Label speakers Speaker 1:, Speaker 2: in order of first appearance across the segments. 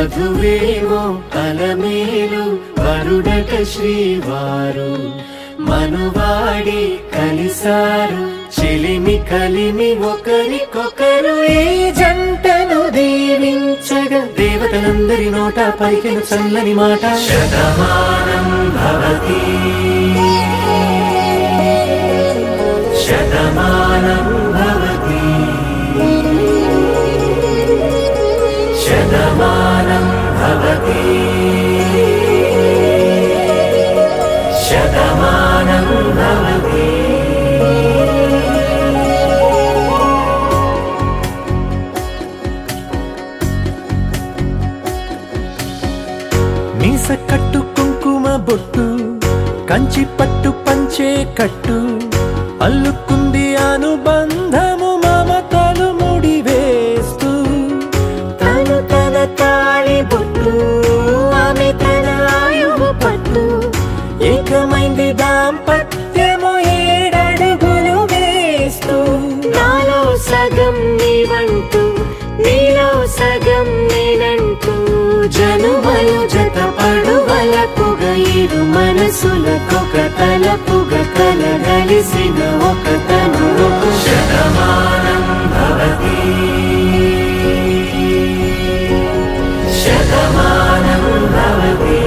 Speaker 1: వధువేమో అలమేలు వరుడట శ్రీవారు మనువాడి కలిసారు చెలిమి కలిమి ఒకరికొకరు ఈ జంటను దీవించగా దేవతలందరి నోట పలికిన చల్లని మాట శతమానం భవతి శతమానం భవతి శతమానం భవతి శతమానం భవతి మీస కట్టు కుంకుమ బొట్టు కంచి పట్టు పంచే కట్టు అల్లుకుంది అనుబంధము మమతలు ముడివేస్తూ తను తన తాళి బొట్టు ఆమె తన ఆయువు పట్టు ఏకమైంది దాంపత్యము 7 అడుగులు వేస్తూ నాలో సగం నీవంటూ నీలో సగం నేనంటూ జనుమలు జత పడువలపుగ ఇరు మనసులకొక తలపుగ కలగలిసిన ఒక తను శతమానం భవతి శతమానం భవతి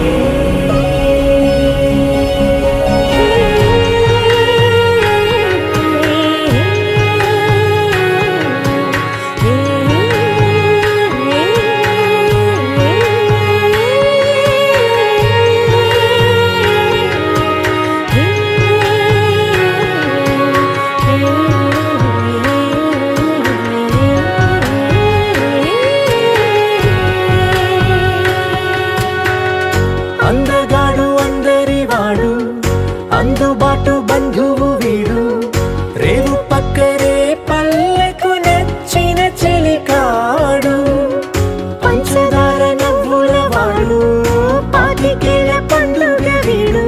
Speaker 1: అందగాడు అందరివాడు అందుబాటు బంధువు వీడు రేవు పక్కరే పల్లెకు నచ్చిన చెలికాడు పంచదార నవ్వుల వాడు పాతికేల పండుగ వీడు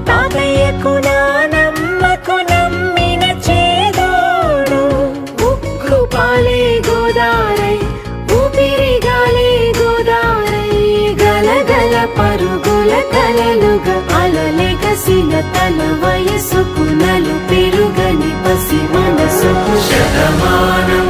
Speaker 1: తాతయ్యకు నానమ్మకు నమ్మిన చేదోడు ఉక్కు పాలే గోదారై ఊపిరి గాలే గోదారై గలగల పరుగుల కలలుగా అలలెగసిన తన వయసుకు నలు పెరుగని పసి మనసుకు శతమానం